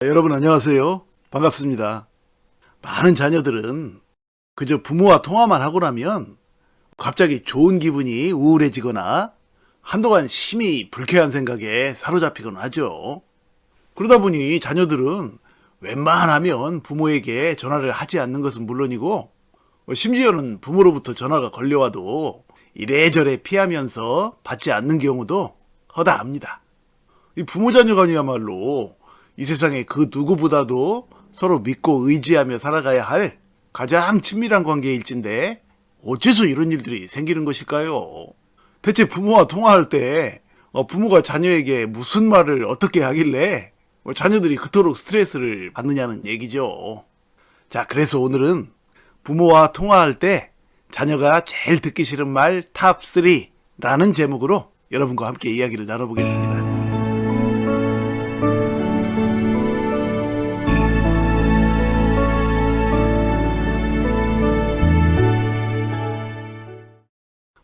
여러분 안녕하세요. 반갑습니다. 많은 자녀들은 그저 부모와 통화만 하고 나면 갑자기 좋은 기분이 우울해지거나 한동안 심히 불쾌한 생각에 사로잡히곤 하죠. 그러다 보니 자녀들은 웬만하면 부모에게 전화를 하지 않는 것은 물론이고 심지어는 부모로부터 전화가 걸려와도 이래저래 피하면서 받지 않는 경우도 허다합니다. 이 부모 자녀 간이야말로 이 세상에 그 누구보다도 서로 믿고 의지하며 살아가야 할 가장 친밀한 관계일진데 어째서 이런 일들이 생기는 것일까요? 대체 부모와 통화할 때 부모가 자녀에게 무슨 말을 어떻게 하길래 자녀들이 그토록 스트레스를 받느냐는 얘기죠. 자, 그래서 오늘은 부모와 통화할 때 자녀가 제일 듣기 싫은 말 탑 3라는 제목으로 여러분과 함께 이야기를 나눠보겠습니다.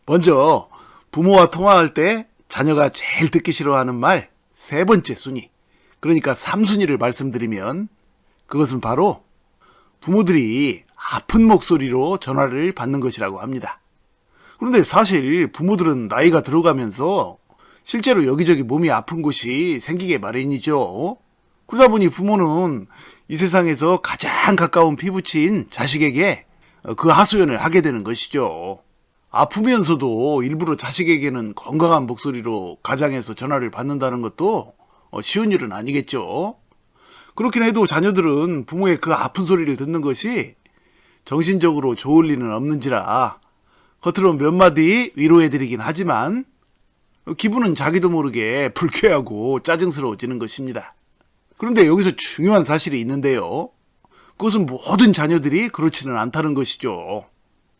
먼저 부모와 통화할 때 자녀가 제일 듣기 싫어하는 말 세 번째 순위, 그러니까 3순위를 말씀드리면 그것은 바로 부모들이 아픈 목소리로 전화를 받는 것이라고 합니다. 그런데 사실 부모들은 나이가 들어가면서 실제로 여기저기 몸이 아픈 곳이 생기게 마련이죠. 그러다 보니 부모는 이 세상에서 가장 가까운 피부치인 자식에게 그 하소연을 하게 되는 것이죠. 아프면서도 일부러 자식에게는 건강한 목소리로 가장해서 전화를 받는다는 것도 쉬운 일은 아니겠죠. 그렇긴 해도 자녀들은 부모의 그 아픈 소리를 듣는 것이 정신적으로 좋을 리는 없는지라 겉으로 몇 마디 위로해드리긴 하지만 기분은 자기도 모르게 불쾌하고 짜증스러워지는 것입니다. 그런데 여기서 중요한 사실이 있는데요. 그것은 모든 자녀들이 그렇지는 않다는 것이죠.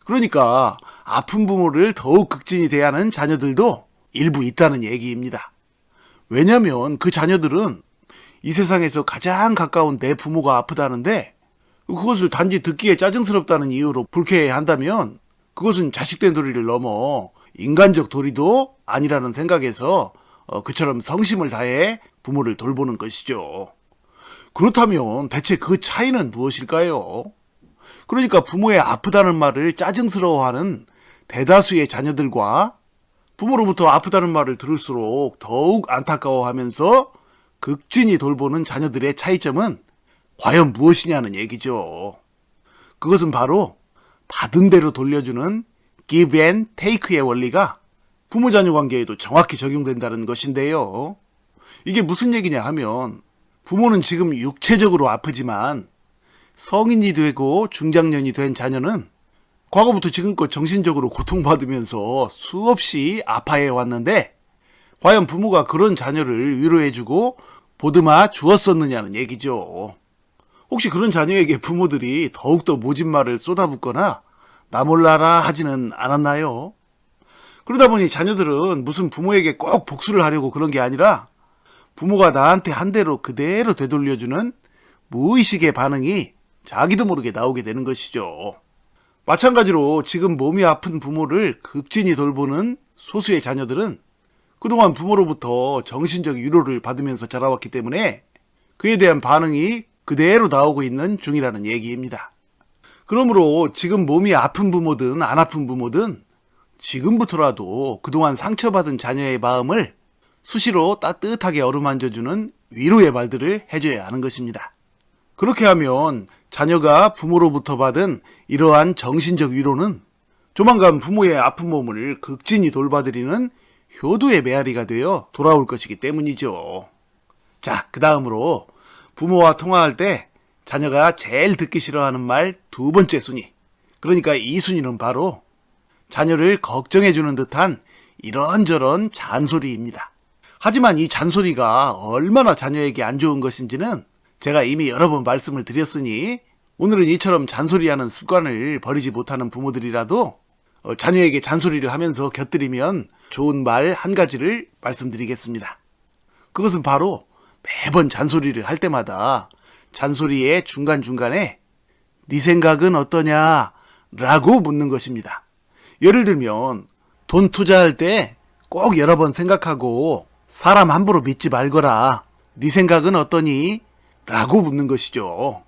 그러니까 아픈 부모를 더욱 극진히 대하는 자녀들도 일부 있다는 얘기입니다. 왜냐하면 그 자녀들은 이 세상에서 가장 가까운 내 부모가 아프다는데 그것을 단지 듣기에 짜증스럽다는 이유로 불쾌해한다면 그것은 자식된 도리를 넘어 인간적 도리도 아니라는 생각에서 그처럼 성심을 다해 부모를 돌보는 것이죠. 그렇다면 대체 그 차이는 무엇일까요? 그러니까 부모의 아프다는 말을 짜증스러워하는 대다수의 자녀들과 부모로부터 아프다는 말을 들을수록 더욱 안타까워하면서 극진히 돌보는 자녀들의 차이점은 과연 무엇이냐는 얘기죠. 그것은 바로 받은 대로 돌려주는 give and take의 원리가 부모 자녀 관계에도 정확히 적용된다는 것인데요. 이게 무슨 얘기냐 하면 부모는 지금 육체적으로 아프지만 성인이 되고 중장년이 된 자녀는 과거부터 지금껏 정신적으로 고통받으면서 수없이 아파해 왔는데 과연 부모가 그런 자녀를 위로해주고 보듬어 주었었느냐는 얘기죠. 혹시 그런 자녀에게 부모들이 더욱더 모진 말을 쏟아붓거나 나 몰라라 하지는 않았나요? 그러다 보니 자녀들은 무슨 부모에게 꼭 복수를 하려고 그런 게 아니라 부모가 나한테 한 대로 그대로 되돌려주는 무의식의 반응이 자기도 모르게 나오게 되는 것이죠. 마찬가지로 지금 몸이 아픈 부모를 극진히 돌보는 소수의 자녀들은 그동안 부모로부터 정신적 위로를 받으면서 자라왔기 때문에 그에 대한 반응이 그대로 나오고 있는 중이라는 얘기입니다. 그러므로 지금 몸이 아픈 부모든 안 아픈 부모든 지금부터라도 그동안 상처받은 자녀의 마음을 수시로 따뜻하게 어루만져주는 위로의 말들을 해줘야 하는 것입니다. 그렇게 하면 자녀가 부모로부터 받은 이러한 정신적 위로는 조만간 부모의 아픈 몸을 극진히 돌봐드리는 효도의 메아리가 되어 돌아올 것이기 때문이죠. 자, 그 다음으로 부모와 통화할 때 자녀가 제일 듣기 싫어하는 말 두 번째 순위, 그러니까 이 순위는 바로 자녀를 걱정해주는 듯한 이런저런 잔소리입니다. 하지만 이 잔소리가 얼마나 자녀에게 안 좋은 것인지는 제가 이미 여러 번 말씀을 드렸으니 오늘은 이처럼 잔소리하는 습관을 버리지 못하는 부모들이라도 자녀에게 잔소리를 하면서 곁들이면 좋은 말 한 가지를 말씀드리겠습니다. 그것은 바로 매번 잔소리를 할 때마다 잔소리의 중간중간에 네 생각은 어떠냐 라고 묻는 것입니다. 예를 들면 돈 투자할 때 꼭 여러 번 생각하고 사람 함부로 믿지 말거라. 네 생각은 어떠니? 라고 묻는 것이죠.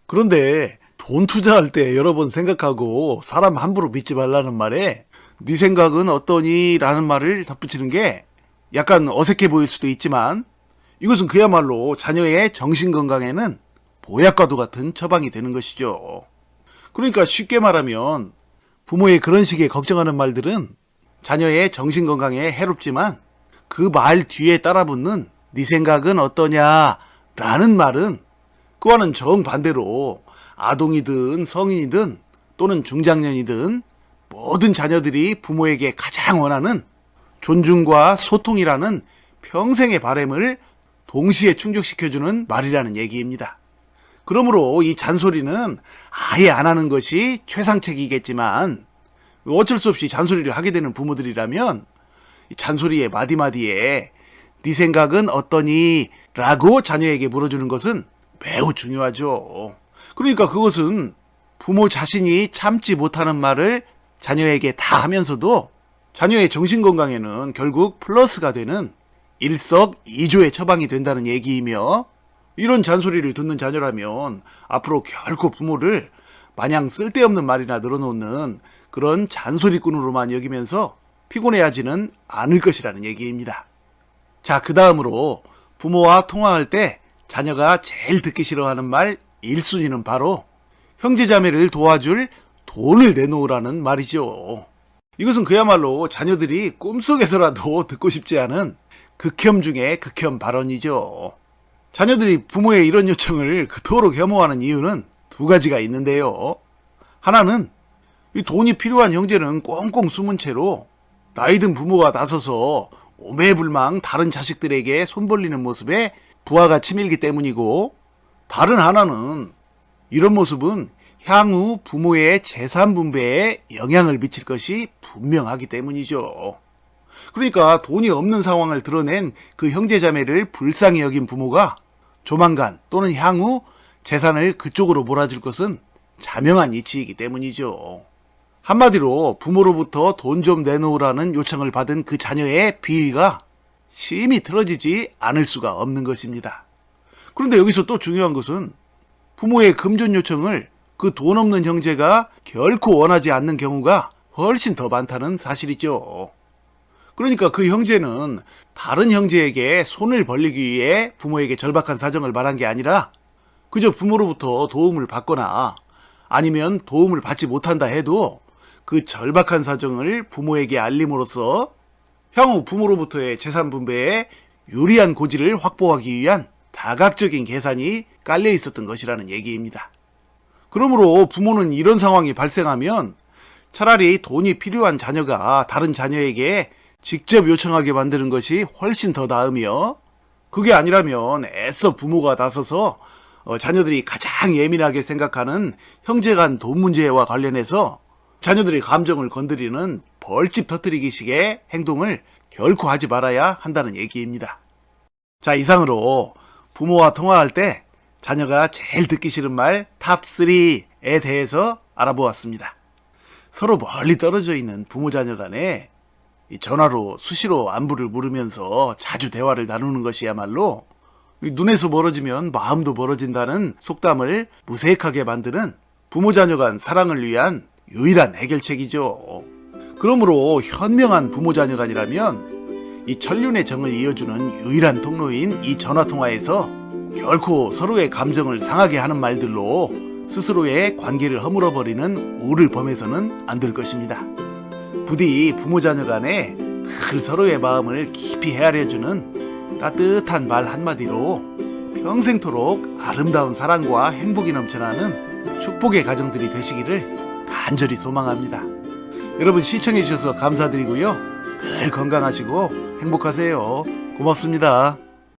그런데 돈 투자할 때 여러 번 생각하고 사람 함부로 믿지 말라는 말에 네 생각은 어떠니? 라는 말을 덧붙이는 게 약간 어색해 보일 수도 있지만 이것은 그야말로 자녀의 정신건강에는 보약과도 같은 처방이 되는 것이죠. 그러니까 쉽게 말하면 부모의 그런 식의 걱정하는 말들은 자녀의 정신건강에 해롭지만 그 말 뒤에 따라붙는 네 생각은 어떠냐? 라는 말은 그와는 정반대로 아동이든 성인이든 또는 중장년이든 모든 자녀들이 부모에게 가장 원하는 존중과 소통이라는 평생의 바람을 동시에 충족시켜주는 말이라는 얘기입니다. 그러므로 이 잔소리는 아예 안 하는 것이 최상책이겠지만 어쩔 수 없이 잔소리를 하게 되는 부모들이라면 이 잔소리의 마디마디에 네 생각은 어떠니? 라고 자녀에게 물어주는 것은 매우 중요하죠. 그러니까 그것은 부모 자신이 참지 못하는 말을 자녀에게 다 하면서도 자녀의 정신건강에는 결국 플러스가 되는 일석이조의 처방이 된다는 얘기이며 이런 잔소리를 듣는 자녀라면 앞으로 결코 부모를 마냥 쓸데없는 말이나 늘어놓는 그런 잔소리꾼으로만 여기면서 피곤해하지는 않을 것이라는 얘기입니다. 자, 그 다음으로 부모와 통화할 때 자녀가 제일 듣기 싫어하는 말 1순위는 바로 형제자매를 도와줄 돈을 내놓으라는 말이죠. 이것은 그야말로 자녀들이 꿈속에서라도 듣고 싶지 않은 극혐 중의 극혐 발언이죠. 자녀들이 부모의 이런 요청을 그토록 혐오하는 이유는 두 가지가 있는데요. 하나는 이 돈이 필요한 형제는 꽁꽁 숨은 채로 나이든 부모가 나서서 오매불망 다른 자식들에게 손 벌리는 모습에 부하가 치밀기 때문이고, 다른 하나는 이런 모습은 향후 부모의 재산 분배에 영향을 미칠 것이 분명하기 때문이죠. 그러니까 돈이 없는 상황을 드러낸 그 형제자매를 불쌍히 여긴 부모가 조만간 또는 향후 재산을 그쪽으로 몰아줄 것은 자명한 이치이기 때문이죠. 한마디로 부모로부터 돈 좀 내놓으라는 요청을 받은 그 자녀의 비위가 심히 틀어지지 않을 수가 없는 것입니다. 그런데 여기서 또 중요한 것은 부모의 금전 요청을 그 돈 없는 형제가 결코 원하지 않는 경우가 훨씬 더 많다는 사실이죠. 그러니까 그 형제는 다른 형제에게 손을 벌리기 위해 부모에게 절박한 사정을 말한 게 아니라 그저 부모로부터 도움을 받거나 아니면 도움을 받지 못한다 해도 그 절박한 사정을 부모에게 알림으로써 향후 부모로부터의 재산 분배에 유리한 고지를 확보하기 위한 다각적인 계산이 깔려 있었던 것이라는 얘기입니다. 그러므로 부모는 이런 상황이 발생하면 차라리 돈이 필요한 자녀가 다른 자녀에게 직접 요청하게 만드는 것이 훨씬 더 나으며, 그게 아니라면 애써 부모가 나서서 자녀들이 가장 예민하게 생각하는 형제간 돈 문제와 관련해서 자녀들의 감정을 건드리는 벌집 터뜨리기식의 행동을 결코 하지 말아야 한다는 얘기입니다. 자, 이상으로 부모와 통화할 때 자녀가 제일 듣기 싫은 말 탑3에 대해서 알아보았습니다. 서로 멀리 떨어져 있는 부모 자녀 간에 전화로 수시로 안부를 물으면서 자주 대화를 나누는 것이야말로 눈에서 멀어지면 마음도 멀어진다는 속담을 무색하게 만드는 부모 자녀 간 사랑을 위한 유일한 해결책이죠. 그러므로 현명한 부모 자녀 간이라면 이 천륜의 정을 이어주는 유일한 통로인 이 전화통화에서 결코 서로의 감정을 상하게 하는 말들로 스스로의 관계를 허물어버리는 우를 범해서는 안 될 것입니다. 부디 부모 자녀 간에 늘 서로의 마음을 깊이 헤아려주는 따뜻한 말 한마디로 평생토록 아름다운 사랑과 행복이 넘쳐나는 축복의 가정들이 되시기를 간절히 소망합니다. 여러분 시청해 주셔서 감사드리고요. 늘 건강하시고 행복하세요. 고맙습니다.